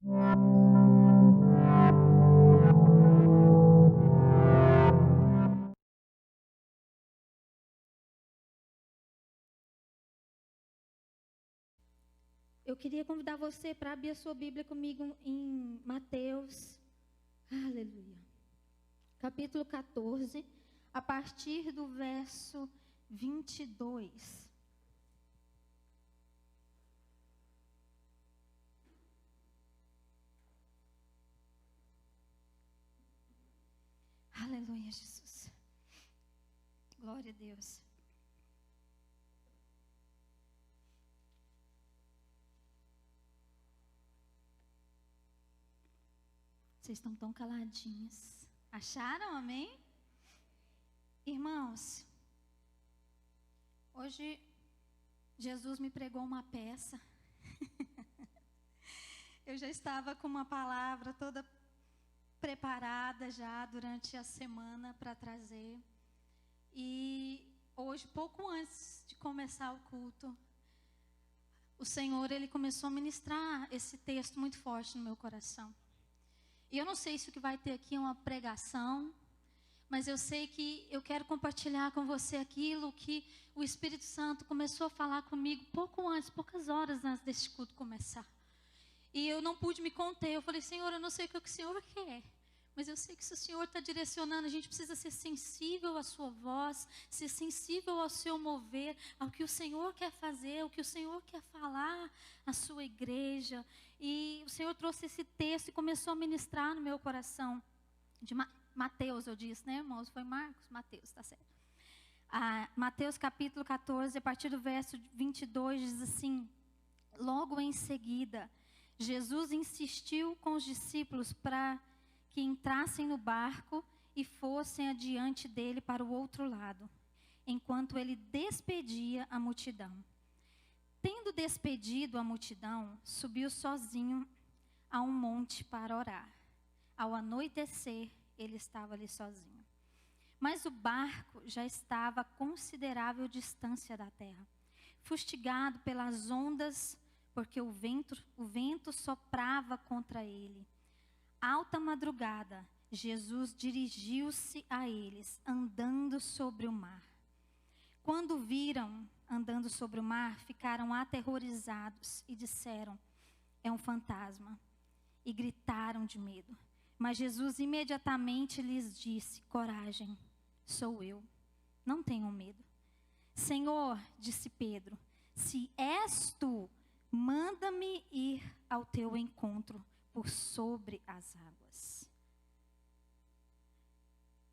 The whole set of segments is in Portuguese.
Eu queria convidar você para abrir a sua Bíblia comigo em Mateus, aleluia, capítulo 14, a partir do verso 22. Aleluia, Jesus. Glória a Deus. Vocês estão tão caladinhos. Acharam, amém? Irmãos, hoje Jesus me pregou uma peça. Eu já estava com uma palavra toda preparada já durante a semana para trazer. E hoje, pouco antes de começar o culto, o Senhor, Ele começou a ministrar esse texto muito forte no meu coração. E eu não sei se o que vai ter aqui é uma pregação, mas eu sei que eu quero compartilhar com você aquilo que o Espírito Santo começou a falar comigo pouco antes, poucas horas antes desse culto começar. E eu não pude me conter. Eu falei, Senhor, eu não sei o que o Senhor quer, mas eu sei que se o Senhor está direcionando, a gente precisa ser sensível à sua voz, ser sensível ao seu mover, ao que o Senhor quer fazer, ao que o Senhor quer falar à sua igreja. E o Senhor trouxe esse texto e começou a ministrar no meu coração. De Mateus, eu disse, né, irmãos? Foi Marcos? Mateus, tá certo. Mateus capítulo 14, a partir do verso 22, diz assim: logo em seguida, Jesus insistiu com os discípulos para que entrassem no barco e fossem adiante dele para o outro lado, enquanto ele despedia a multidão. Tendo despedido a multidão, subiu sozinho a um monte para orar. Ao anoitecer, ele estava ali sozinho. Mas o barco já estava a considerável distância da terra, fustigado pelas ondas, porque o vento soprava contra ele. Alta madrugada, Jesus dirigiu-se a eles, andando sobre o mar. Quando viram andando sobre o mar, ficaram aterrorizados e disseram, é um fantasma, e gritaram de medo. Mas Jesus imediatamente lhes disse, coragem, sou eu, não tenham medo. Senhor, disse Pedro, se és tu, manda-me ir ao teu encontro por sobre as águas.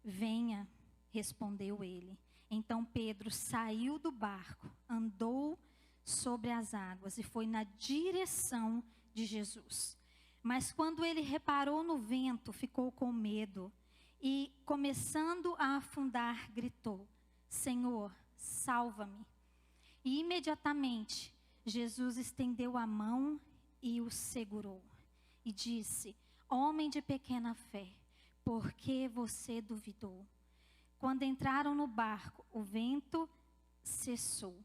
Venha, respondeu ele. Então Pedro saiu do barco, andou sobre as águas e foi na direção de Jesus. Mas quando ele reparou no vento, ficou com medo e, começando a afundar, gritou, Senhor, salva-me. E imediatamente Jesus estendeu a mão e o segurou. E disse, homem de pequena fé, por que você duvidou? Quando entraram no barco, o vento cessou.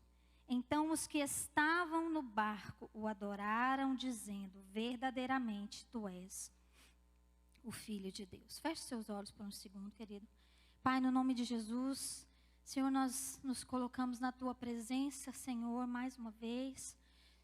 Então os que estavam no barco o adoraram, dizendo, verdadeiramente tu és o Filho de Deus. Feche seus olhos por um segundo, querido. Pai, no nome de Jesus, Senhor, nós nos colocamos na tua presença, Senhor, mais uma vez.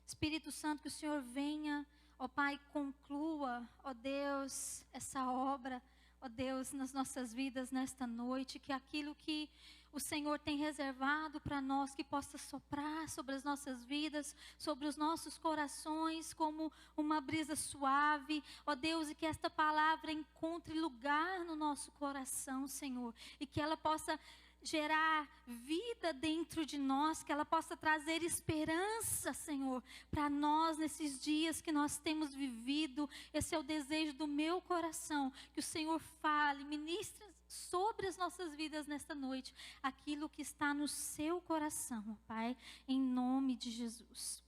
Espírito Santo, que o Senhor venha, ó Pai, conclua, ó Deus, essa obra, ó Deus, nas nossas vidas nesta noite, que aquilo que o Senhor tem reservado para nós, que possa soprar sobre as nossas vidas, sobre os nossos corações, como uma brisa suave, ó Deus, e que esta palavra encontre lugar no nosso coração, Senhor, e que ela possa gerar vida dentro de nós, que ela possa trazer esperança, Senhor, para nós nesses dias que nós temos vivido. Esse é o desejo do meu coração, que o Senhor fale, ministre sobre as nossas vidas nesta noite, aquilo que está no seu coração, Pai, em nome de Jesus.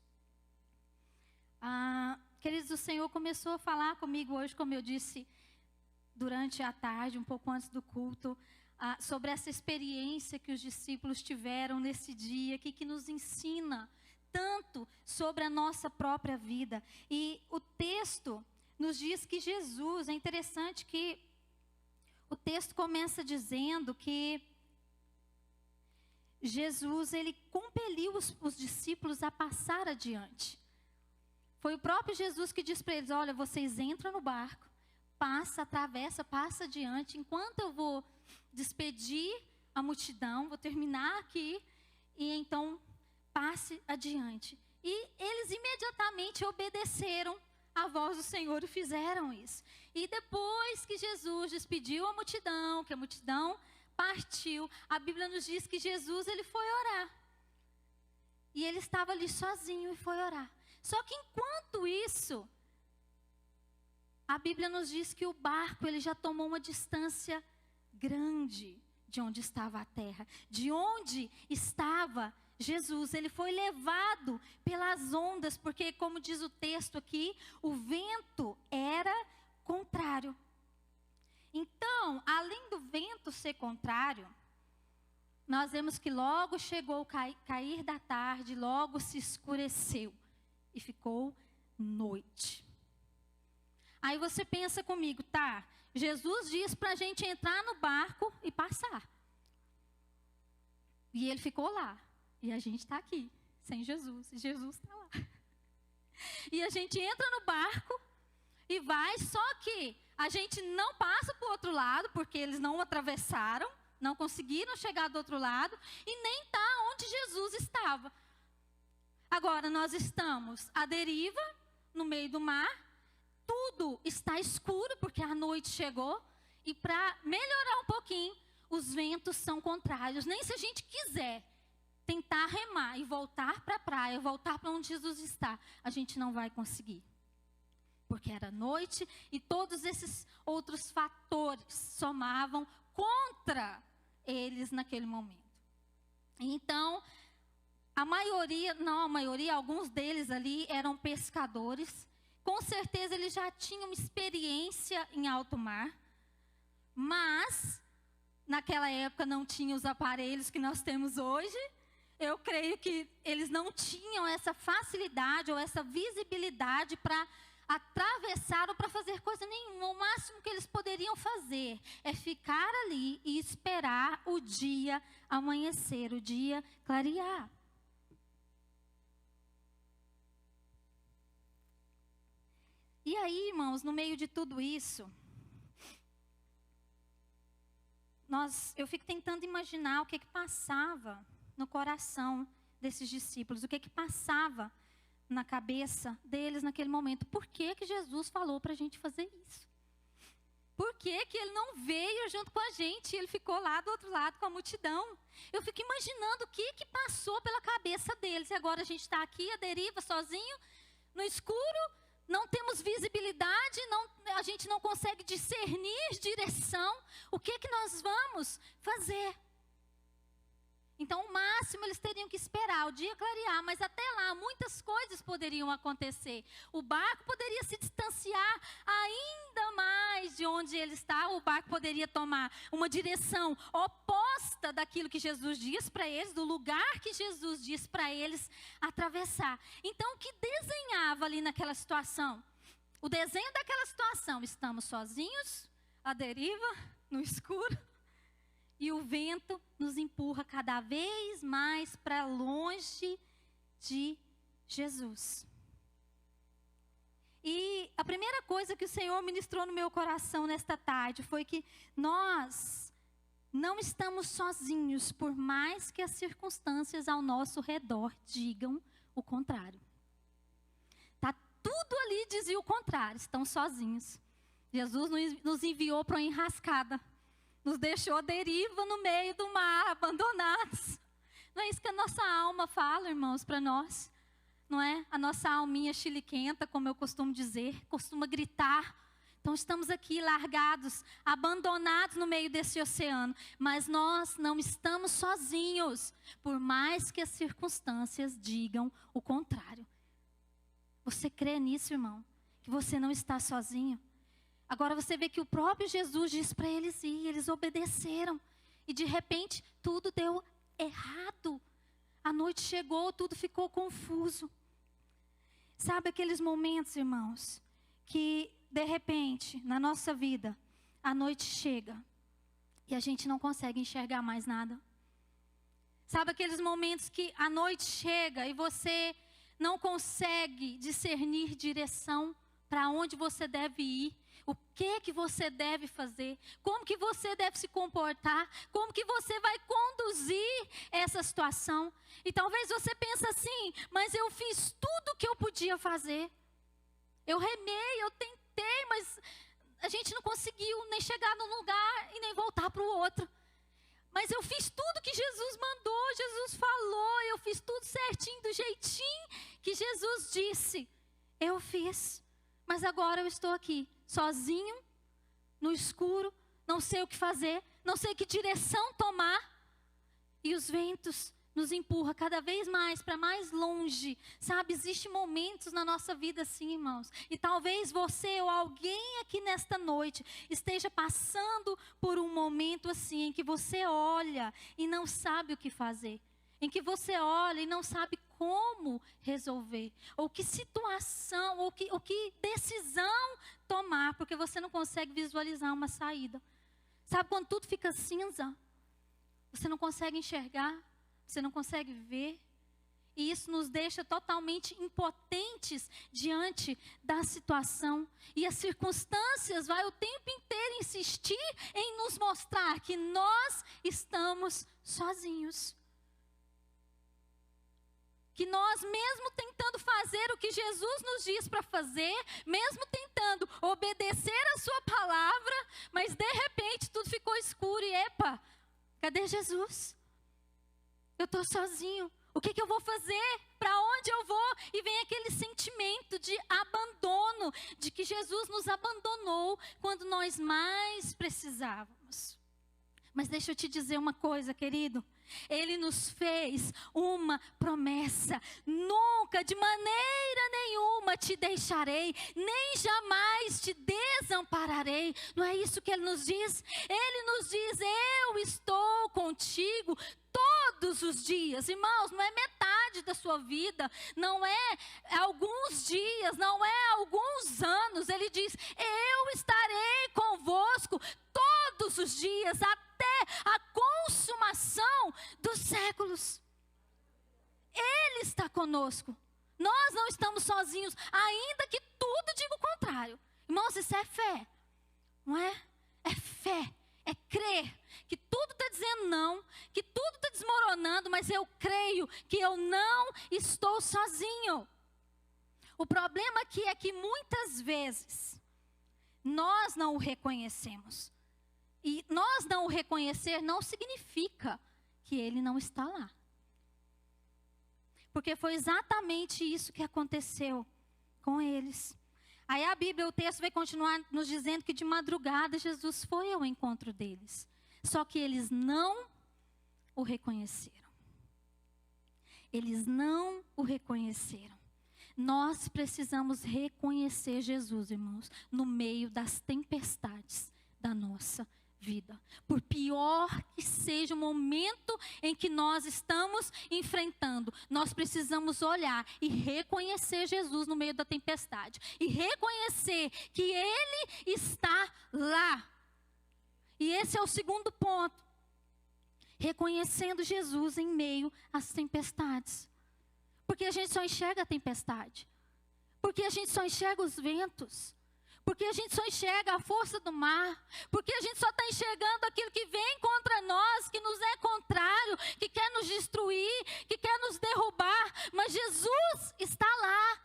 Queridos, o Senhor começou a falar comigo hoje, como eu disse, durante a tarde, um pouco antes do culto, sobre essa experiência que os discípulos tiveram nesse dia, que nos ensina tanto sobre a nossa própria vida. E o texto nos diz que Jesus, é interessante que o texto começa dizendo que Jesus, ele compeliu os discípulos a passar adiante. Foi o próprio Jesus que disse para eles: olha, vocês entram no barco, passa, atravessa, passa adiante, enquanto eu vou despedir a multidão, vou terminar aqui, e então passe adiante. E eles imediatamente obedeceram a voz do Senhor e fizeram isso. E depois que Jesus despediu a multidão, que a multidão partiu, a Bíblia nos diz que Jesus, ele foi orar. E ele estava ali sozinho e foi orar. Só que enquanto isso, a Bíblia nos diz que o barco, ele já tomou uma distância grande de onde estava a terra, de onde estava Jesus. Ele foi levado pelas ondas, porque, como diz o texto aqui, o vento era contrário. Então, além do vento ser contrário, nós vemos que logo chegou o cair da tarde, logo se escureceu e ficou noite. Aí você pensa comigo, tá? Jesus diz para a gente entrar no barco e passar. E ele ficou lá. E a gente está aqui, sem Jesus. E Jesus está lá. E a gente entra no barco e vai, só que a gente não passa para o outro lado, porque eles não atravessaram, não conseguiram chegar do outro lado, e nem está onde Jesus estava. Agora, nós estamos à deriva, no meio do mar, tudo está escuro, porque a noite chegou, e para melhorar um pouquinho, os ventos são contrários. Nem se a gente quiser tentar remar e voltar para a praia, voltar para onde Jesus está, a gente não vai conseguir. Porque era noite e todos esses outros fatores somavam contra eles naquele momento. Então, alguns deles ali eram pescadores. Com certeza eles já tinham experiência em alto mar. Mas, naquela época não tinham os aparelhos que nós temos hoje. Eu creio que eles não tinham essa facilidade ou essa visibilidade para atravessar ou para fazer coisa nenhuma. O máximo que eles poderiam fazer é ficar ali e esperar o dia amanhecer, o dia clarear. E aí, irmãos, no meio de tudo isso, eu fico tentando imaginar o que passava no coração desses discípulos, o que passava na cabeça deles naquele momento. Por que Jesus falou para a gente fazer isso? Por que ele não veio junto com a gente? Ele ficou lá do outro lado com a multidão. Eu fico imaginando o que passou pela cabeça deles. E agora a gente está aqui, à deriva, sozinho, no escuro, não temos visibilidade, a gente não consegue discernir direção. O que nós vamos fazer? Então, o máximo eles teriam que esperar o dia clarear, mas até lá muitas coisas poderiam acontecer. O barco poderia se distanciar ainda mais de onde ele está, o barco poderia tomar uma direção oposta daquilo que Jesus diz para eles, do lugar que Jesus diz para eles atravessar. Então, o que desenhava ali naquela situação? O desenho daquela situação: estamos sozinhos, à deriva, no escuro. E o vento nos empurra cada vez mais para longe de Jesus. E a primeira coisa que o Senhor ministrou no meu coração nesta tarde foi que nós não estamos sozinhos, por mais que as circunstâncias ao nosso redor digam o contrário. Está tudo ali dizia o contrário, estão sozinhos. Jesus nos enviou para uma enrascada. Nos deixou à deriva no meio do mar, abandonados. Não é isso que a nossa alma fala, irmãos, para nós? Não é? A nossa alminha chiliquenta, como eu costumo dizer, costuma gritar. Então estamos aqui largados, abandonados no meio desse oceano. Mas nós não estamos sozinhos, por mais que as circunstâncias digam o contrário. Você crê nisso, irmão? Que você não está sozinho? Agora você vê que o próprio Jesus disse para eles ir, eles obedeceram. E de repente tudo deu errado. A noite chegou, tudo ficou confuso. Sabe aqueles momentos, irmãos, que de repente, na nossa vida, a noite chega e a gente não consegue enxergar mais nada? Sabe aqueles momentos que a noite chega e você não consegue discernir direção para onde você deve ir? O que você deve fazer? Como que você deve se comportar? Como que você vai conduzir essa situação? E talvez você pense assim, mas eu fiz tudo o que eu podia fazer. Eu remei, eu tentei, mas a gente não conseguiu nem chegar num lugar e nem voltar para o outro. Mas eu fiz tudo que Jesus mandou, Jesus falou, eu fiz tudo certinho, do jeitinho que Jesus disse. Eu fiz, mas agora eu estou aqui, sozinho, no escuro, não sei o que fazer, não sei que direção tomar. E os ventos nos empurram cada vez mais para mais longe, sabe? Existem momentos na nossa vida assim, irmãos. E talvez você ou alguém aqui nesta noite esteja passando por um momento assim, em que você olha e não sabe o que fazer. Em que você olha e não sabe como resolver. Ou que situação, ou que decisão tomar, porque você não consegue visualizar uma saída. Sabe quando tudo fica cinza? Você não consegue enxergar, você não consegue ver. E isso nos deixa totalmente impotentes diante da situação. E as circunstâncias vai o tempo inteiro insistir em nos mostrar que nós estamos sozinhos. Que nós, mesmo tentando fazer o que Jesus nos diz para fazer, mesmo tentando obedecer a sua palavra, mas de repente tudo ficou escuro e epa, cadê Jesus? Eu estou sozinho, o que eu vou fazer? Para onde eu vou? E vem aquele sentimento de abandono, de que Jesus nos abandonou quando nós mais precisávamos. Mas deixa eu te dizer uma coisa, querido. Ele nos fez uma promessa: nunca, de maneira nenhuma te deixarei, nem jamais te desampararei. Não é isso que ele nos diz? Ele nos diz: eu estou contigo todos os dias. Irmãos, não é metade da sua vida, não é alguns dias, não é alguns anos. Ele diz: eu estarei convosco todos os dias, até a consumação dos séculos. Ele está conosco. Nós não estamos sozinhos, ainda que tudo diga o contrário. Irmãos, isso é fé, não é? É fé, é crer que tudo está dizendo não, que tudo está desmoronando, mas eu creio que eu não estou sozinho. O problema aqui é que muitas vezes nós não o reconhecemos. E nós não o reconhecer não significa que ele não está lá. Porque foi exatamente isso que aconteceu com eles. Aí a Bíblia, o texto vai continuar nos dizendo que de madrugada Jesus foi ao encontro deles. Só que eles não o reconheceram. Eles não o reconheceram. Nós precisamos reconhecer Jesus, irmãos, no meio das tempestades da nossa vida. Por pior que seja o momento em que nós estamos enfrentando, nós precisamos olhar e reconhecer Jesus no meio da tempestade. E reconhecer que Ele está lá. E esse é o segundo ponto. Reconhecendo Jesus em meio às tempestades. Porque a gente só enxerga a tempestade. Porque a gente só enxerga os ventos. Porque a gente só enxerga a força do mar. Porque a gente só está enxergando aquilo que vem contra nós, que nos é contrário, que quer nos destruir, que quer nos derrubar. Mas Jesus está lá.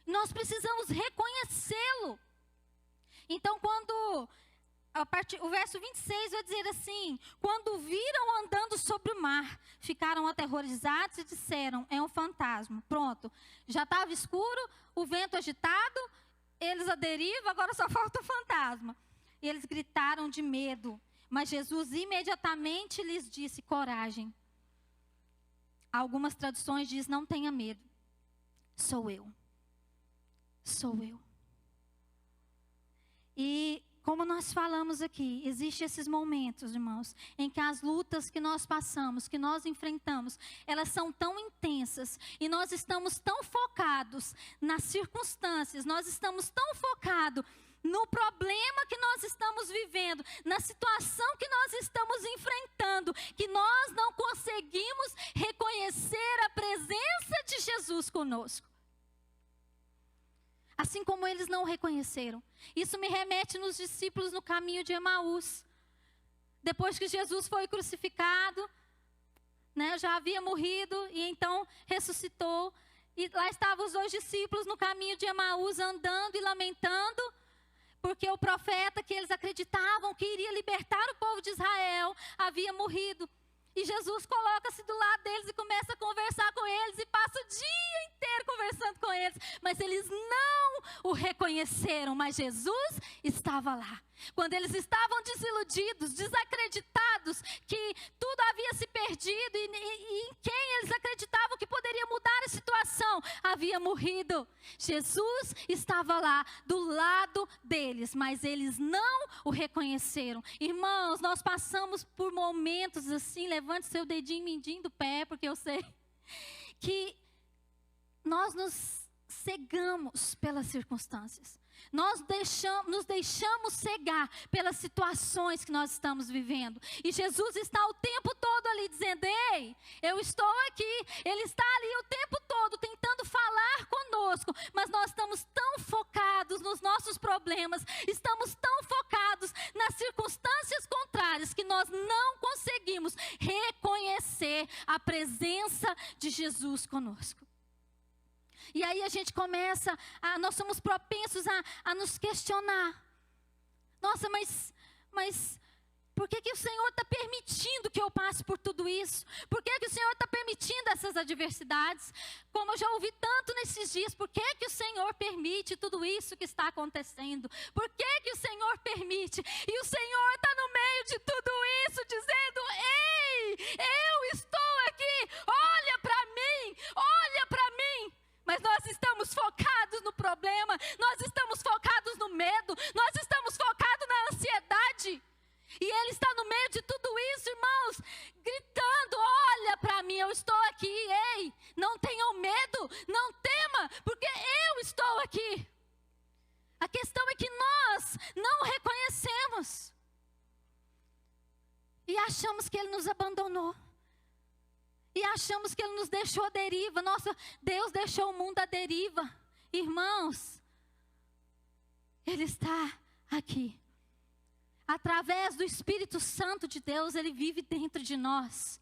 Nós precisamos reconhecê-lo. Então, quando o verso 26 vai dizer assim: quando viram andando sobre o mar, ficaram aterrorizados e disseram: é um fantasma. Pronto, já estava escuro, o vento agitado, eles à deriva, agora só falta o fantasma. E eles gritaram de medo, mas Jesus imediatamente lhes disse: coragem. Algumas traduções dizem: não tenha medo, sou eu. Sou eu. E como nós falamos aqui, existem esses momentos, irmãos, em que as lutas que nós passamos, que nós enfrentamos, elas são tão intensas e nós estamos tão focados nas circunstâncias, nós estamos tão focados no problema que nós estamos vivendo, na situação que nós estamos enfrentando, que nós não conseguimos reconhecer a presença de Jesus conosco. Assim como eles não o reconheceram. Isso me remete nos discípulos no caminho de Emaús. Depois que Jesus foi crucificado, né, já havia morrido e então ressuscitou. E lá estavam os 2 discípulos no caminho de Emaús andando e lamentando, porque o profeta que eles acreditavam que iria libertar o povo de Israel havia morrido. E Jesus coloca-se do lado deles e começa a conversar com eles e passa o dia inteiro conversando com eles. Mas eles não o reconheceram, mas Jesus estava lá. Quando eles estavam desiludidos, desacreditados, que tudo havia se perdido e em quem eles acreditavam que poderia mudar a situação, havia morrido. Jesus estava lá, do lado deles, mas eles não o reconheceram. Irmãos, nós passamos por momentos assim, levante seu dedinho mindinho do pé, porque eu sei que nós nos cegamos pelas circunstâncias. Nós nos deixamos cegar pelas situações que nós estamos vivendo. E Jesus está o tempo todo ali dizendo: ei, eu estou aqui. Ele está ali o tempo todo tentando falar conosco. Mas nós estamos tão focados nos nossos problemas, estamos tão focados nas circunstâncias contrárias, que nós não conseguimos reconhecer a presença de Jesus conosco. E aí a gente começa, nós somos propensos a nos questionar. Nossa, mas por que o Senhor está permitindo que eu passe por tudo isso? Por que o Senhor está permitindo essas adversidades? Como eu já ouvi tanto nesses dias, por que o Senhor permite tudo isso que está acontecendo? Por que o Senhor permite? E o Senhor está no meio de tudo isso, dizendo: ei, eu estou aqui, olha para mim, olha para mim. Mas nós estamos focados no problema, nós estamos focados no medo, nós estamos focados na ansiedade. E Ele está no meio de tudo isso, irmãos, gritando: olha para mim, eu estou aqui, ei, não tenham medo, não tema, porque eu estou aqui. A questão é que nós não reconhecemos e achamos que Ele nos abandonou. E achamos que Ele nos deixou à deriva. Nossa, Deus deixou o mundo à deriva. Irmãos, Ele está aqui. Através do Espírito Santo de Deus, Ele vive dentro de nós.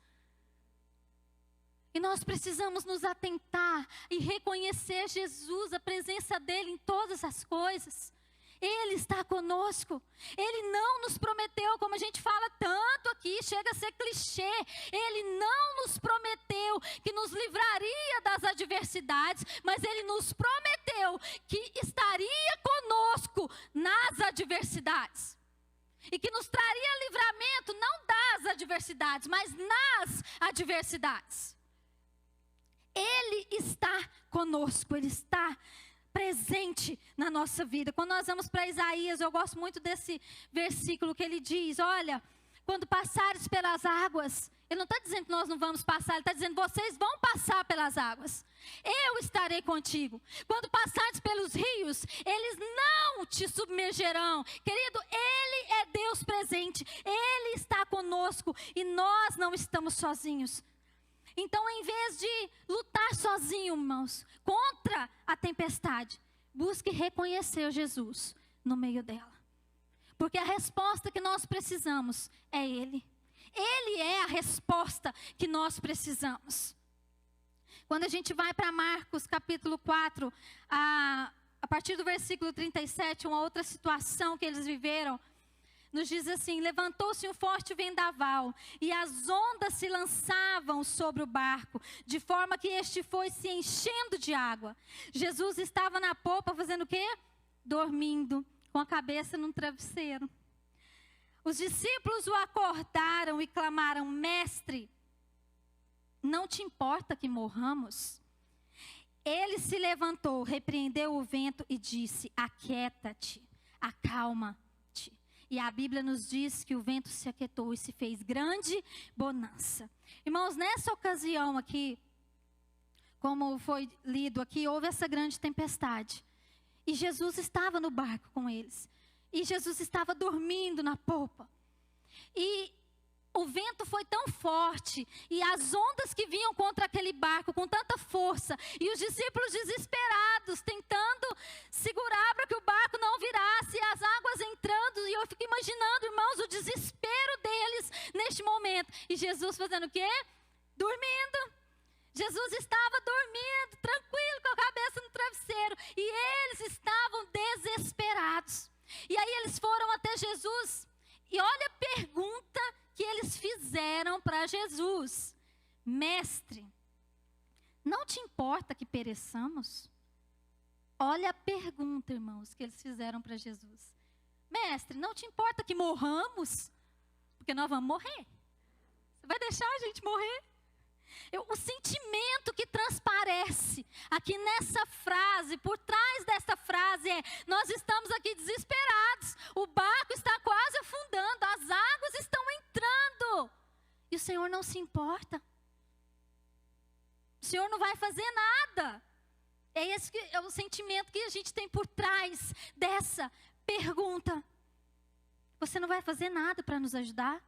E nós precisamos nos atentar e reconhecer Jesus, a presença dEle em todas as coisas. Ele está conosco. Ele não nos prometeu, como a gente fala tanto aqui, chega a ser clichê. Ele não nos prometeu que nos livraria das adversidades, mas Ele nos prometeu que estaria conosco nas adversidades. E que nos traria livramento não das adversidades, mas nas adversidades. Ele está conosco, Ele está presente na nossa vida. Quando nós vamos para Isaías, eu gosto muito desse versículo que ele diz: olha, quando passares pelas águas, ele não está dizendo que nós não vamos passar, ele está dizendo: vocês vão passar pelas águas, eu estarei contigo. Quando passares pelos rios, eles não te submergerão. Querido, Ele é Deus presente, Ele está conosco e nós não estamos sozinhos. Então, em vez de lutar sozinho, irmãos, contra a tempestade, busque reconhecer Jesus no meio dela. Porque a resposta que nós precisamos é Ele. Ele é a resposta que nós precisamos. Quando a gente vai para Marcos capítulo 4, a partir do versículo 37, uma outra situação que eles viveram, nos diz assim: levantou-se um forte vendaval, e as ondas se lançavam sobre o barco, de forma que este foi se enchendo de água. Jesus estava na popa fazendo o quê? Dormindo, com a cabeça num travesseiro. Os discípulos o acordaram e clamaram: mestre, não te importa que morramos? Ele se levantou, repreendeu o vento e disse: aquieta-te, acalma-te. E a Bíblia nos diz que o vento se aquietou e se fez grande bonança. Irmãos, nessa ocasião aqui, como foi lido aqui, houve essa grande tempestade. E Jesus estava no barco com eles. E Jesus estava dormindo na polpa. E o vento foi tão forte, e as ondas que vinham contra aquele barco com tanta força, e os discípulos desesperados, tentando segurar para que o barco não virasse, e as águas entrando, e eu fico imaginando, irmãos, o desespero deles neste momento. E Jesus fazendo o quê? Dormindo. Jesus estava dormindo, tranquilo, com a cabeça no travesseiro, e eles estavam desesperados. E aí eles foram até Jesus, e olha a pergunta que eles fizeram para Jesus: Mestre, não te importa que pereçamos? Olha a pergunta, irmãos, que eles fizeram para Jesus. Mestre, não te importa que morramos? Porque nós vamos morrer. Você vai deixar a gente morrer? O sentimento que transparece aqui nessa frase, por trás dessa frase é: nós estamos aqui desesperados, o barco está quase afundando, as águas estão entrando, e o Senhor não se importa, o Senhor não vai fazer nada. Esse é o sentimento que a gente tem por trás dessa pergunta. Você não vai fazer nada para nos ajudar?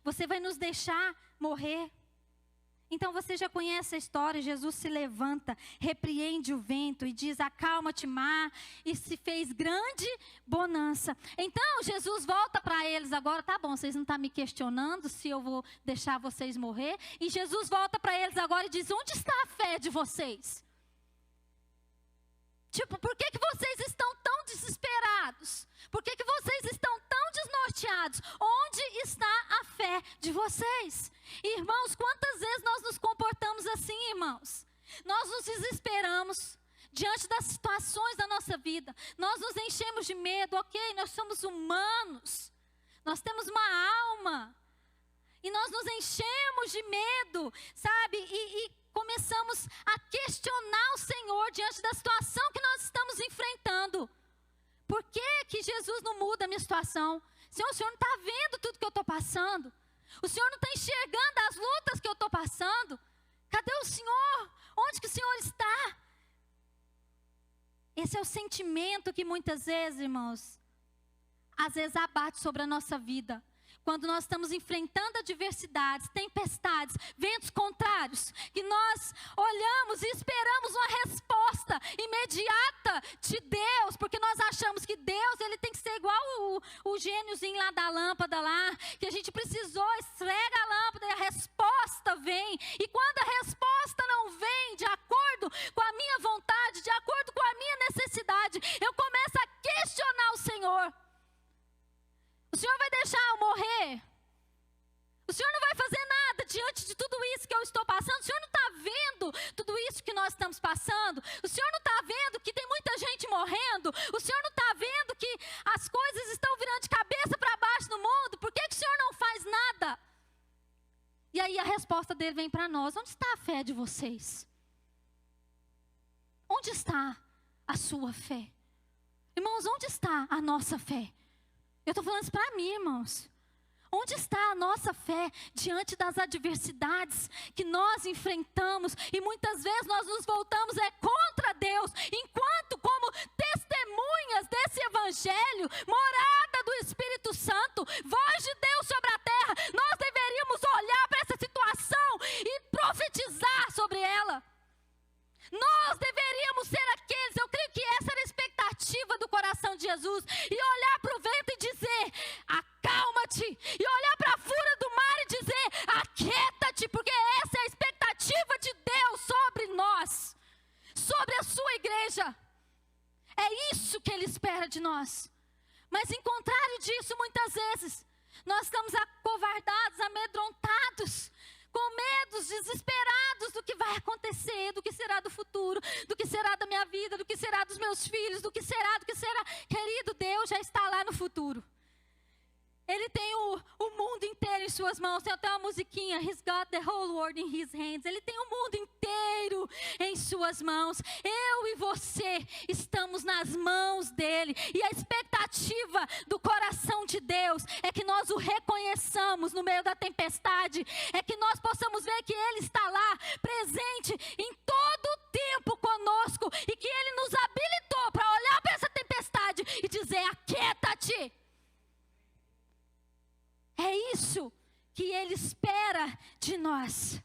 Você vai nos deixar morrer? Então você já conhece a história. Jesus se levanta, repreende o vento e diz: acalma-te, mar, e se fez grande bonança. Então Jesus volta para eles agora: tá bom, vocês não estão me questionando se eu vou deixar vocês morrer. E Jesus volta para eles agora e diz: onde está a fé de vocês? Tipo, por que vocês estão tão desesperados? Por que vocês estão tão desnorteados? Onde está a fé de vocês? Irmãos, quantas vezes nós nos comportamos assim, irmãos? Nós nos desesperamos diante das situações da nossa vida. Nós nos enchemos de medo, ok, nós somos humanos. Nós temos uma alma. E nós nos enchemos de medo, sabe? E começamos a questionar o Senhor diante da situação que nós estamos enfrentando. Por que Jesus não muda a minha situação? Senhor, o Senhor não está vendo tudo que eu estou passando? O Senhor não está enxergando as lutas que eu estou passando? Cadê o Senhor? Onde que o Senhor está? Esse é o sentimento que muitas vezes, irmãos, às vezes abate sobre a nossa vida. Quando nós estamos enfrentando adversidades, tempestades, ventos contrários, que nós olhamos e esperamos uma resposta imediata de Deus, porque nós achamos que Deus, ele tem que ser igual o gêniozinho lá da lâmpada lá, que a gente precisou, esfrega a lâmpada e a resposta vem. E quando a resposta não vem de acordo com a minha vontade, de acordo com a minha necessidade, eu começo a questionar o Senhor. O Senhor vai deixar eu morrer? O Senhor não vai fazer nada diante de tudo isso que eu estou passando? O Senhor não está vendo tudo isso que nós estamos passando? O Senhor não está vendo que tem muita gente morrendo? O Senhor não está vendo que as coisas estão virando de cabeça para baixo no mundo? Por que o Senhor não faz nada? E aí a resposta dele vem para nós: onde está a fé de vocês? Onde está a sua fé? Irmãos, onde está a nossa fé? Eu estou falando isso para mim, irmãos. Onde está a nossa fé diante das adversidades que nós enfrentamos? E muitas vezes nós nos voltamos contra Deus, enquanto como testemunhas desse evangelho, morada do Espírito Santo, voz de Deus sobre a terra, nós deveríamos olhar para essa situação e profetizar sobre ela. Nós deveríamos ser aqueles, eu creio que essa era a expectativa do coração de Jesus, e olhar para o vento e dizer: acalma-te, e olhar para a fúria do mar e dizer: aquieta-te, porque essa é a expectativa de Deus sobre nós, sobre a sua igreja. É isso que Ele espera de nós. Mas em contrário disso, muitas vezes, nós estamos acovardados, amedrontados, com medos, desesperados do que vai acontecer, do que será do futuro, do que será da minha vida, do que será dos meus filhos, do que será. Querido, Deus já está lá no futuro. Ele tem o mundo inteiro em suas mãos. Tem até uma musiquinha, He's got the whole world in his hands. Ele tem o mundo inteiro em suas mãos. Eu e você estamos nas mãos dele. E a expectativa do coração de Deus é que nós o reconheçamos no meio da tempestade. É que nós possamos ver que ele está lá, presente em todo o tempo conosco. E que ele nos habilitou para olhar para essa tempestade e dizer: aquieta-te. É isso que ele espera de nós.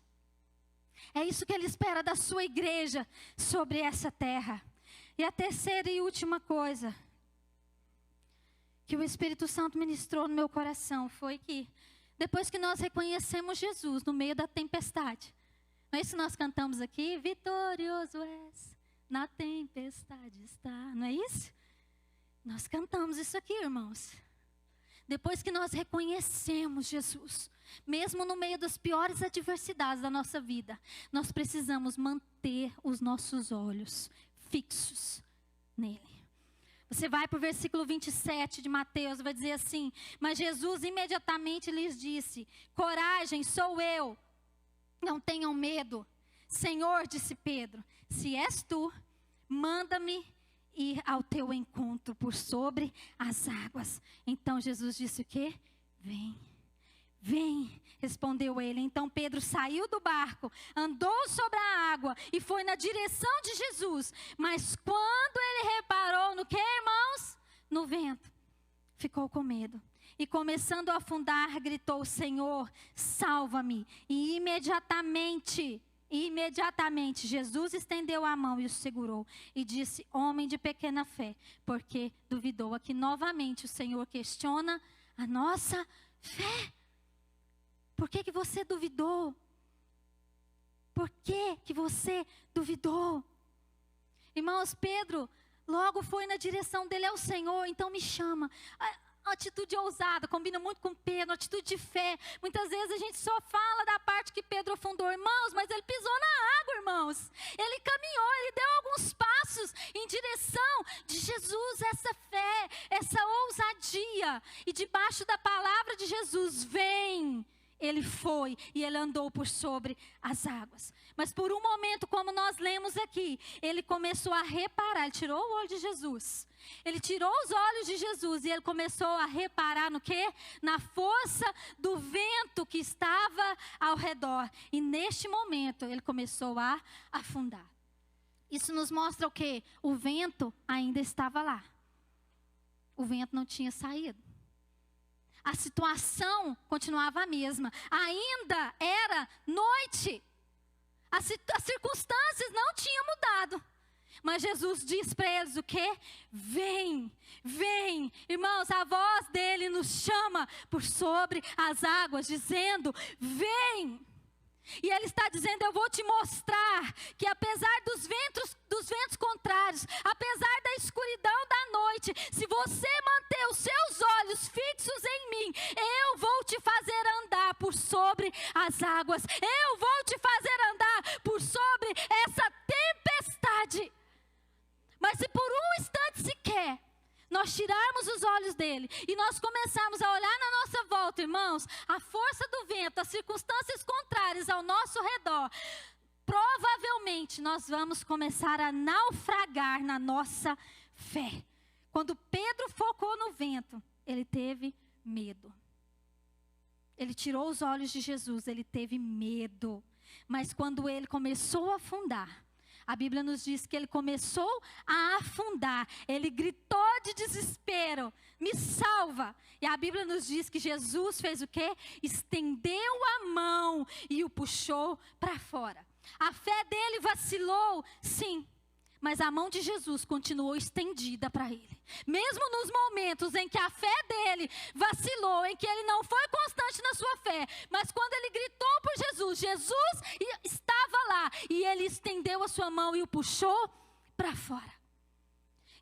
É isso que ele espera da sua igreja sobre essa terra. E a terceira e última coisa que o Espírito Santo ministrou no meu coração foi que depois que nós reconhecemos Jesus no meio da tempestade, não é isso que nós cantamos aqui? Vitorioso és, na tempestade está, não é isso? Nós cantamos isso aqui, irmãos. Depois que nós reconhecemos Jesus, mesmo no meio das piores adversidades da nossa vida, nós precisamos manter os nossos olhos fixos nele. Você vai para o versículo 27 de Mateus, vai dizer assim: mas Jesus imediatamente lhes disse: coragem, sou eu, não tenham medo. Senhor, disse Pedro, se és tu, manda-me ir ao teu encontro por sobre as águas. Então Jesus disse o quê? Vem, vem, respondeu ele. Então Pedro saiu do barco, andou sobre a água e foi na direção de Jesus. Mas quando ele reparou no que, irmãos? No vento, ficou com medo. E começando a afundar, gritou: Senhor, salva-me. E imediatamente Jesus estendeu a mão e o segurou. E disse: homem de pequena fé, porque duvidou? Aqui novamente o Senhor questiona a nossa fé. Por que você duvidou? Por que você duvidou? Irmãos, Pedro logo foi na direção dele ao Senhor. Então me chama. Atitude ousada, combina muito com Pedro, atitude de fé. Muitas vezes a gente só fala da parte que Pedro afundou, irmãos, mas ele pisou na água, irmãos. Ele caminhou, ele deu alguns passos em direção de Jesus. Essa fé, essa ousadia. E debaixo da palavra de Jesus, vem. Ele foi e ele andou por sobre as águas. Mas por um momento, como nós lemos aqui, ele começou a reparar, ele tirou o olho de Jesus. Ele tirou os olhos de Jesus e ele começou a reparar no quê? Na força do vento que estava ao redor. E neste momento ele começou a afundar. Isso nos mostra o quê? O vento ainda estava lá. O vento não tinha saído. A situação continuava a mesma. Ainda era noite. As circunstâncias não tinham mudado. Mas Jesus diz para eles o quê? Vem, vem. Irmãos, a voz dele nos chama por sobre as águas, dizendo: vem. E ele está dizendo: eu vou te mostrar que apesar dos ventos contrários, apesar da escuridão da noite, se você manter os seus olhos fixos em mim, eu vou te fazer andar por sobre as águas. Eu vou te fazer andar por sobre essa tempestade. Mas se por um instante sequer nós tirarmos os olhos dele e nós começarmos a olhar na nossa volta, irmãos, a força do vento, as circunstâncias contrárias ao nosso redor, provavelmente nós vamos começar a naufragar na nossa fé. Quando Pedro focou no vento, ele teve medo. Ele tirou os olhos de Jesus, ele teve medo. Mas quando ele começou a afundar, a Bíblia nos diz que ele começou a afundar. Ele gritou de desespero: me salva. E a Bíblia nos diz que Jesus fez o quê? Estendeu a mão e o puxou para fora. A fé dele vacilou, sim. Mas a mão de Jesus continuou estendida para ele. Mesmo nos momentos em que a fé dele vacilou, em que ele não foi constante na sua fé. Mas quando ele gritou por Jesus, Jesus estava lá. E ele estendeu a sua mão e o puxou para fora.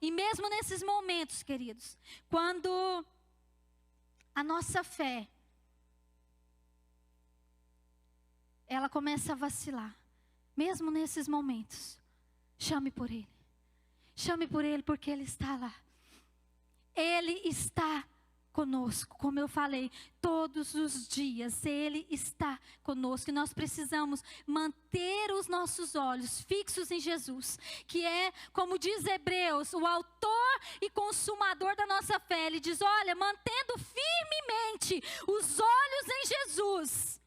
E mesmo nesses momentos, queridos, quando a nossa fé, ela começa a vacilar. Mesmo nesses momentos, chame por ele. Chame por ele porque ele está lá. Ele está conosco, como eu falei, todos os dias Ele está conosco, e nós precisamos manter os nossos olhos fixos em Jesus, que é, como diz Hebreus, o autor e consumador da nossa fé. Ele diz, olha, mantendo firmemente os olhos em Jesus,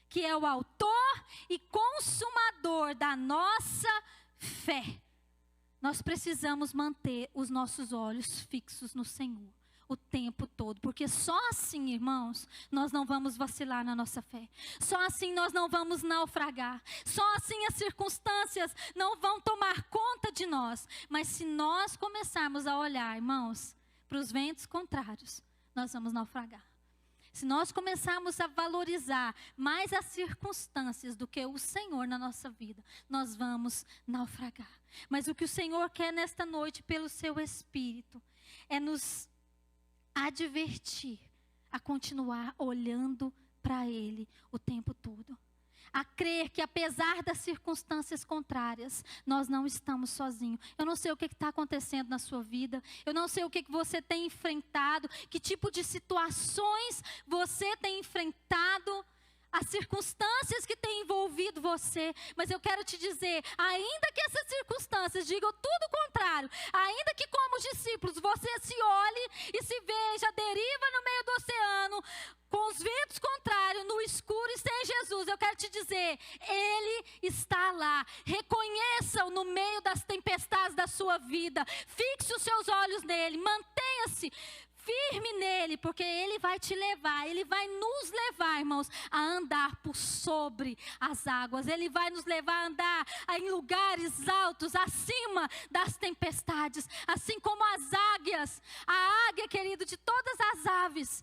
que é o autor e consumador da nossa fé. Nós precisamos manter os nossos olhos fixos no Senhor o tempo todo, porque só assim, irmãos, nós não vamos vacilar na nossa fé. Só assim nós não vamos naufragar. Só assim as circunstâncias não vão tomar conta de nós. Mas se nós começarmos a olhar, irmãos, para os ventos contrários, nós vamos naufragar. Se nós começarmos a valorizar mais as circunstâncias do que o Senhor na nossa vida, nós vamos naufragar. Mas o que o Senhor quer nesta noite, pelo seu Espírito, é nos advertir a continuar olhando para Ele o tempo todo. A crer que apesar das circunstâncias contrárias, nós não estamos sozinhos. Eu não sei o que está acontecendo na sua vida. Eu não sei o que você tem enfrentado. Que tipo de situações você tem enfrentado. As circunstâncias que têm envolvido você. Mas eu quero te dizer, ainda que essas circunstâncias digam tudo o contrário, ainda que como os discípulos você se olhe e se veja à deriva no meio do oceano, com os ventos contrários, no escuro e sem Jesus, eu quero te dizer, Ele está lá. Reconheça-o no meio das tempestades da sua vida. Fixe os seus olhos nele, mantenha-se firme nele, porque Ele vai te levar, Ele vai nos levar, irmãos, a andar por sobre as águas. Ele vai nos levar a andar em lugares altos, acima das tempestades, assim como as águias. A águia, querido, de todas as aves,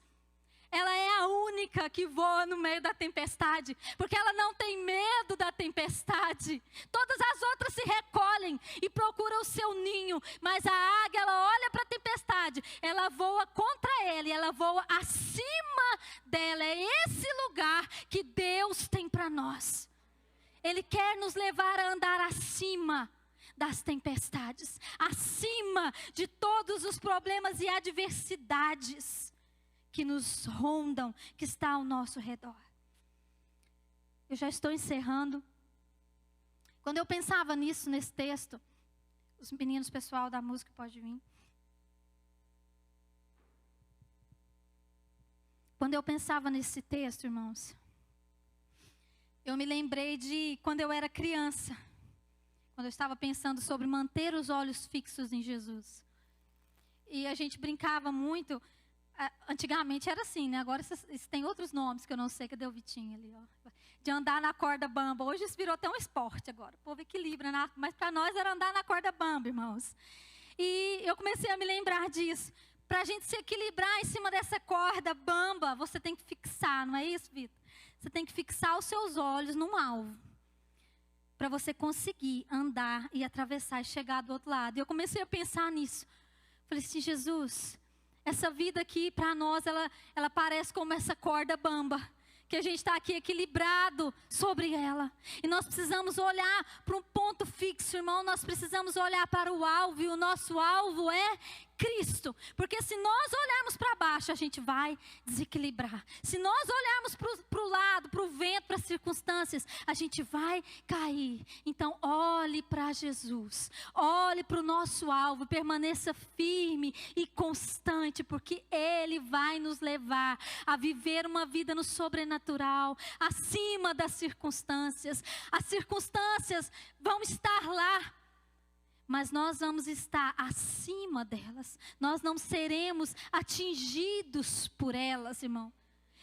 ela é a única que voa no meio da tempestade, porque ela não tem medo da tempestade. Todas as outras se recolhem e procuram o seu ninho, mas a águia, ela olha para a tempestade, ela voa contra ela, ela voa acima dela. É esse lugar que Deus tem para nós. Ele quer nos levar a andar acima das tempestades, acima de todos os problemas e adversidades que nos rondam, que está ao nosso redor. Eu já estou encerrando. Quando eu pensava nisso, nesse texto, os meninos, pessoal da música, pode vir. Quando eu pensava nesse texto, irmãos, eu me lembrei de quando eu era criança, quando eu estava pensando sobre manter os olhos fixos em Jesus. E a gente brincava muito. Antigamente era assim, né? Agora isso tem outros nomes que eu não sei. Cadê o Vitinho ali, ó? De andar na corda bamba. Hoje isso virou até um esporte agora. O povo equilibra, né? Mas para nós era andar na corda bamba, irmãos. E eu comecei a me lembrar disso. Para a gente se equilibrar em cima dessa corda bamba, você tem que fixar, não é isso, Vitor? Você tem que fixar os seus olhos num alvo, para você conseguir andar e atravessar e chegar do outro lado. E eu comecei a pensar nisso. Falei assim, Jesus, essa vida aqui para nós, ela parece como essa corda bamba, que a gente está aqui equilibrado sobre ela. E nós precisamos olhar para um ponto fixo, irmão. Nós precisamos olhar para o alvo, e o nosso alvo é Cristo. Porque se nós olharmos para baixo, a gente vai desequilibrar. Se nós olharmos para o lado, para o vento, para as circunstâncias, a gente vai cair. Então olhe para Jesus, olhe para o nosso alvo, permaneça firme e constante, porque Ele vai nos levar a viver uma vida no sobrenatural, acima das circunstâncias. As circunstâncias vão estar lá, mas nós vamos estar acima delas. Nós não seremos atingidos por elas, irmão.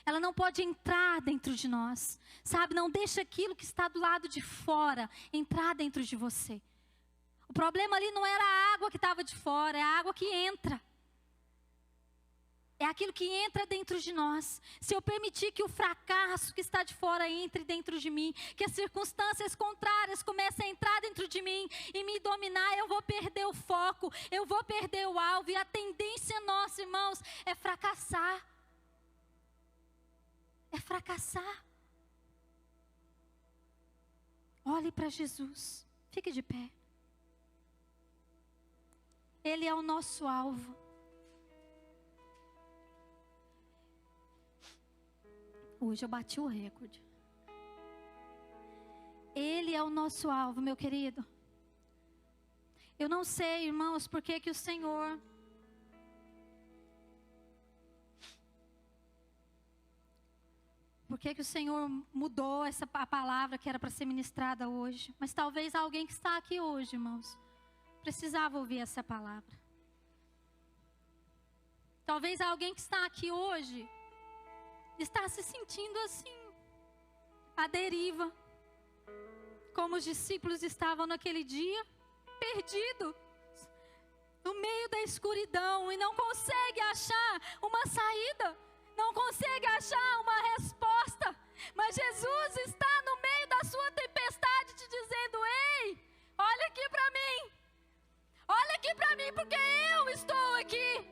Ela não pode entrar dentro de nós, sabe? Não deixa aquilo que está do lado de fora entrar dentro de você. O problema ali não era a água que estava de fora, é a água que entra. É aquilo que entra dentro de nós. Se eu permitir que o fracasso que está de fora entre dentro de mim, que as circunstâncias contrárias comecem a entrar dentro de mim e me dominar, eu vou perder o foco, eu vou perder o alvo. E a tendência nossa, irmãos, é fracassar. É fracassar. Olhe para Jesus. Fique de pé. Ele é o nosso alvo. Hoje eu bati o recorde. Ele é o nosso alvo, meu querido. Eu não sei, irmãos, por que o Senhor mudou a palavra que era para ser ministrada hoje. Mas talvez alguém que está aqui hoje, irmãos, precisava ouvir essa palavra. Talvez alguém que está aqui hoje está se sentindo assim, à deriva, como os discípulos estavam naquele dia, perdidos no meio da escuridão e não consegue achar uma saída, não consegue achar uma resposta. Mas Jesus está no meio da sua tempestade te dizendo: ei, olha aqui para mim, porque eu estou aqui.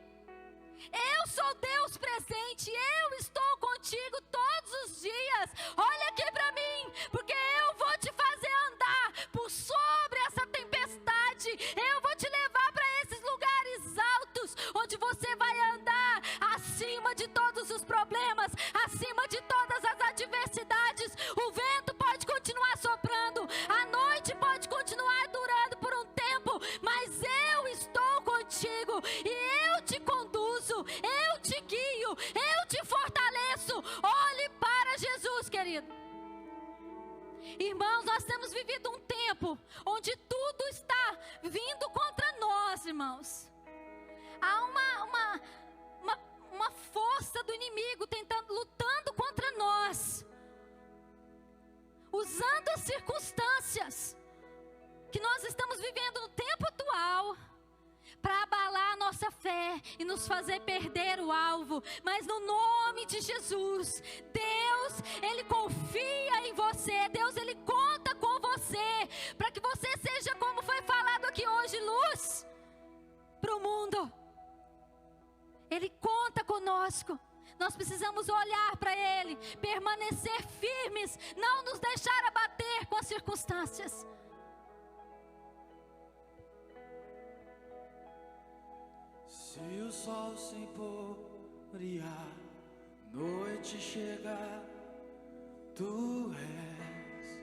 Eu sou Deus presente, eu estou contigo todos os dias. Olha aqui para mim, porque eu vou te fazer andar por sobre essa tempestade. Eu vou te levar para esses lugares altos, onde você vai andar acima de todos os problemas, acima de todas as adversidades. O vento pode continuar soprando, a noite pode continuar durando por um tempo, mas eu estou contigo e eu te conduzo, eu te guio, eu te fortaleço. Olhe para Jesus, querido. Irmãos, nós temos vivido um tempo onde tudo está vindo contra nós, irmãos. Há uma força do inimigo lutando contra nós, usando as circunstâncias que nós estamos vivendo no tempo atual para abalar a nossa fé e nos fazer perder o alvo. Mas no nome de Jesus, Deus, Ele confia em você. Deus, Ele conta com você, para que você seja, como foi falado aqui hoje, luz para o mundo. Ele conta conosco. Nós precisamos olhar para Ele, permanecer firmes, não nos deixar abater com as circunstâncias. Se o sol se pôr e a noite chegar, tu és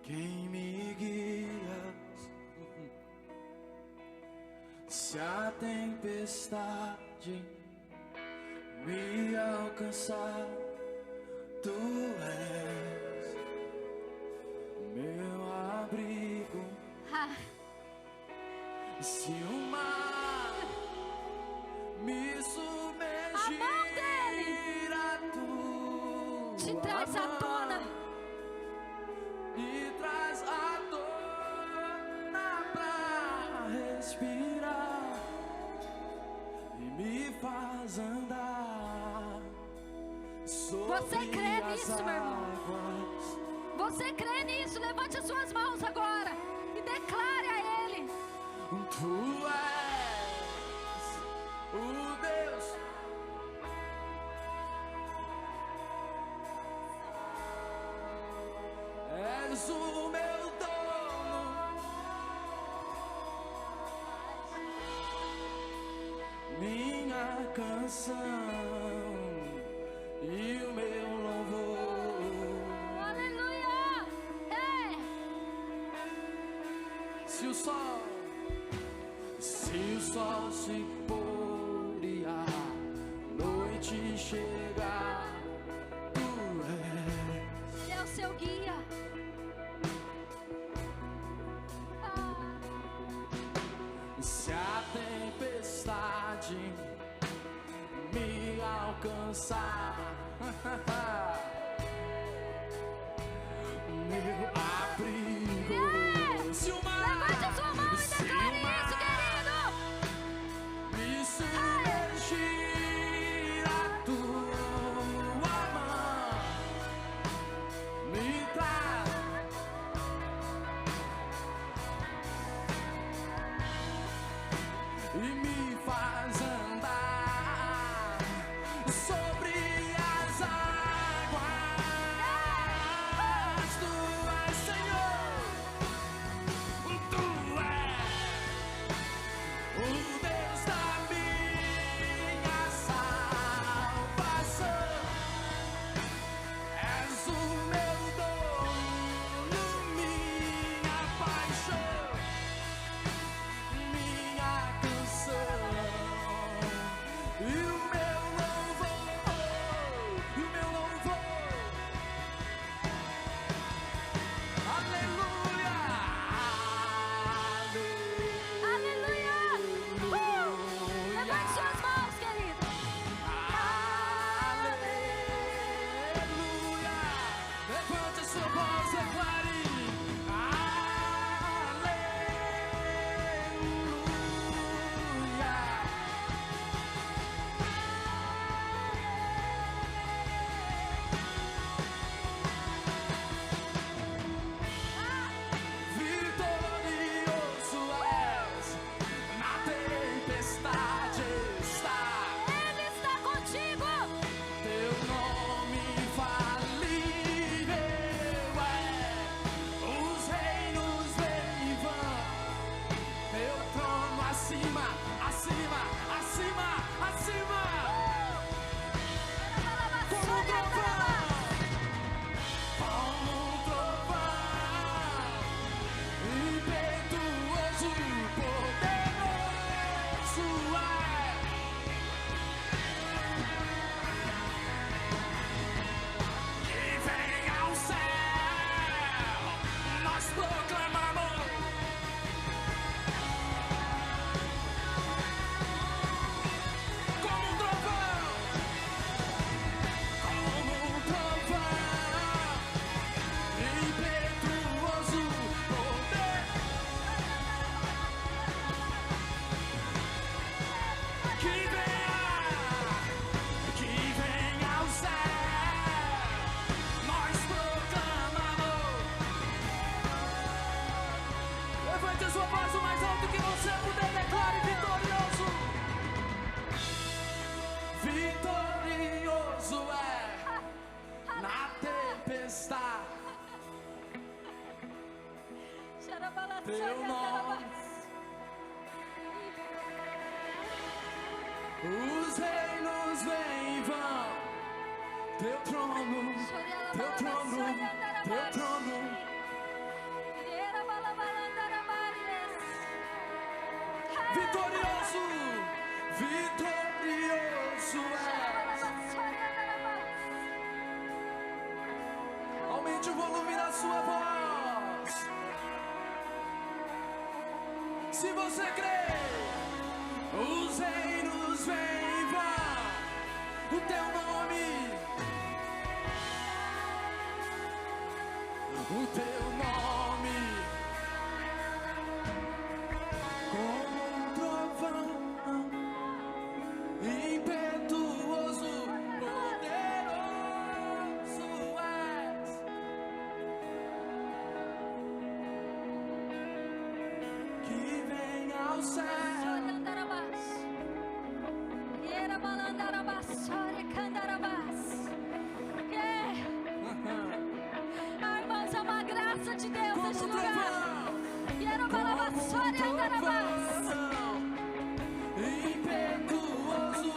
quem me guias. Se a tempestade me alcançar, tu és meu abrigo. Se o mar me submergir, a tua te traz à tona e traz a tona pra respirar e me faz andar sobre Você crê as nisso, meu irmão? águas. Você crê nisso? Levante as suas mãos agora e declare a Ele: Tu és o Deus, és o meu dono, minha canção e o meu louvor. aleluia! Ei! Se o sol se pôr e a noite chegar, tu és. Ele é o seu guia. Se a tempestade me alcançar, meu abrigo. Se o mar, Levante a sua mão e declare isso, querido. me submergir, a tua mão me traz e me faz andar sobre as águas. que venha ao céu. Nós proclamamos. Levante a sua voz o mais alto que você puder, declare vitorioso. Vitorioso é na tempestade. Teu nome. Os reinos vêm e vão. Teu trono, teu trono, teu trono. Vitorioso, vitorioso és. Aumente o volume da sua voz. Se você crê, os reinos vêm e vão. O teu nome, o teu nome, como um trovão, impetuoso, poderoso és. Que venha ao céu. Irmãos, é uma graça de Deus neste lugar. Impetuoso.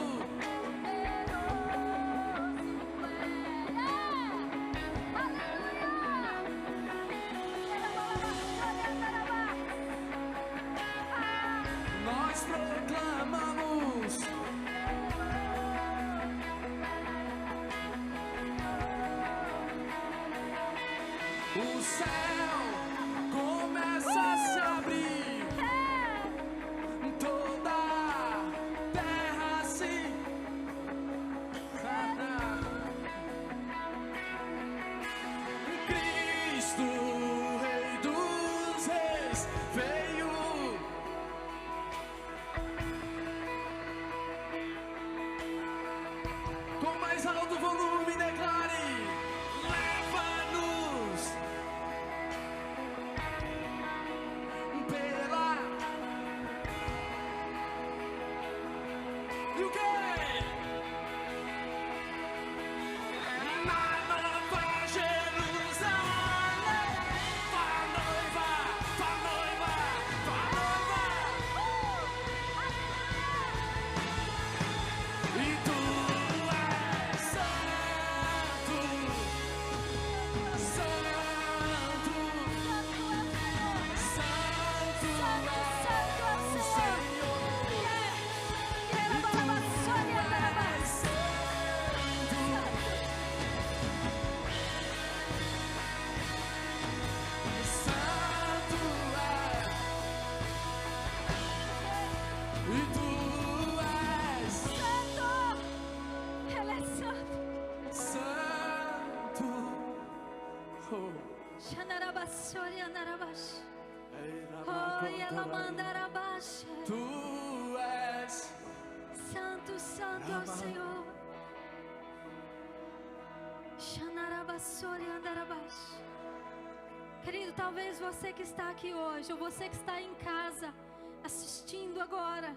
Nós proclamamos. O céu começa a se abrir. Toda a terra se. Cristo, Rei dos Reis, veio. Com mais alto volume, declare: leva-nos pela. E o quê? Na Nova Jerusalém, vá noiva, vá noiva, vá noiva. E tu és santo, santo, santo é o Senhor. Tu és Santo, santo é o Senhor. Querido, talvez você que está aqui hoje, ou você que está em casa, assistindo agora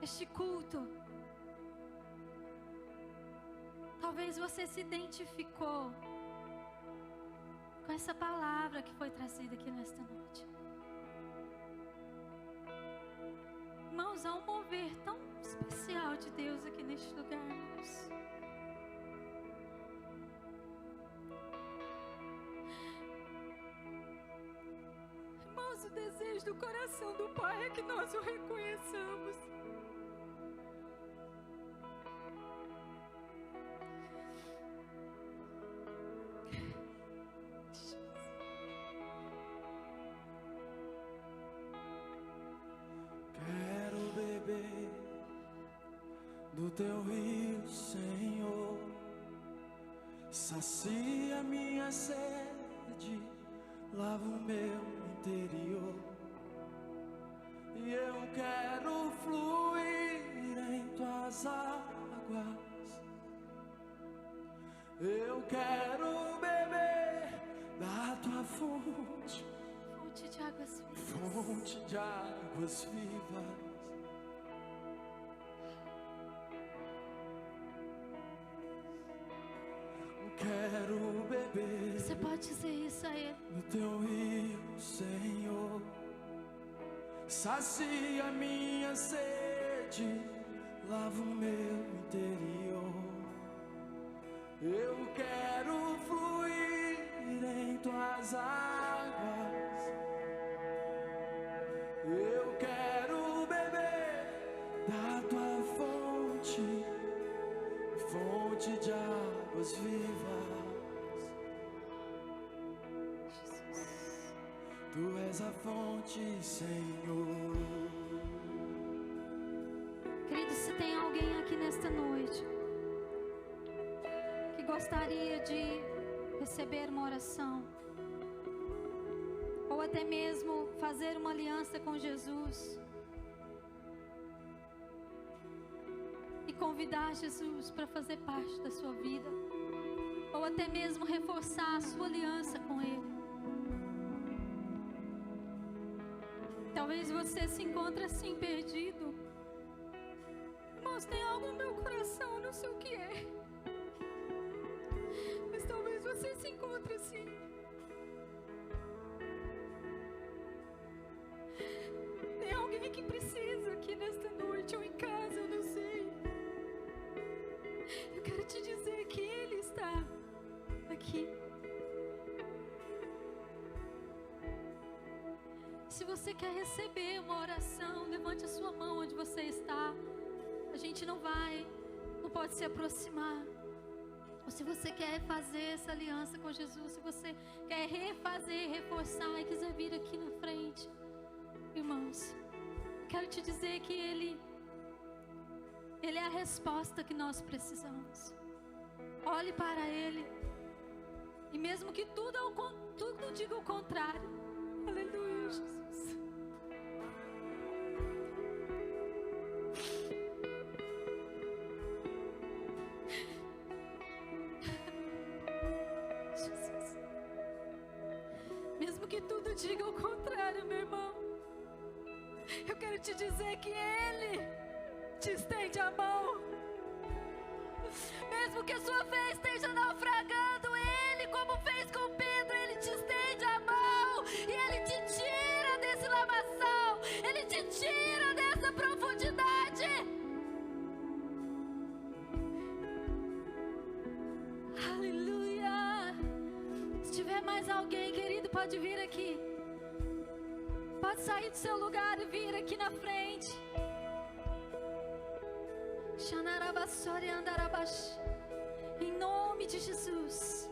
este culto, talvez você se identificou com essa palavra que foi trazida aqui nesta noite. Irmãos, há um mover tão especial de Deus aqui neste lugar, irmãos. Irmãos, o desejo do coração do Pai é que nós o reconheçamos. do teu rio, Senhor, sacia minha sede, lava o meu interior E eu quero fluir em tuas águas. Eu quero beber da tua fonte. Fonte de águas vivas. Fonte de águas vivas. Quero beber. Você pode dizer isso a Ele. No teu rio, Senhor. Sacia minha sede, lava o meu interior. Eu quero fluir em tuas águas. Eu quero beber da tua fonte, fonte de águas vivas. Tu és a fonte, Senhor. Querido, se tem alguém aqui nesta noite que gostaria de receber uma oração, ou até mesmo fazer uma aliança com Jesus e convidar Jesus para fazer parte da sua vida, ou até mesmo reforçar a sua aliança com Ele. Talvez você se encontre assim perdido. Irmãos, tem algo no meu coração, eu não sei o que é. Mas talvez você se encontre assim. Tem alguém que precisa aqui nesta noite ou em casa, eu não sei. Eu quero te dizer que Ele está aqui. Se você quer receber uma oração, levante a sua mão onde você está. A gente não pode se aproximar. Ou se você quer fazer essa aliança com Jesus, se você quer refazer, reforçar e quiser vir aqui na frente, irmãos, eu quero te dizer que Ele é a resposta que nós precisamos. Olhe para Ele, e mesmo que tudo diga o contrário, aleluia, Jesus. Jesus. Mesmo que tudo diga o contrário, meu irmão, eu quero te dizer que Ele te estende a mão. Mesmo que a sua fé esteja naufragando, Ele, como fez com Pedro, Ele te estende a mão e Ele te tira desse lamaçal, Ele te tira dessa profundidade. Aleluia. Se tiver mais alguém, querido, pode vir aqui. Pode sair do seu lugar e vir aqui na frente. Em nome de Jesus.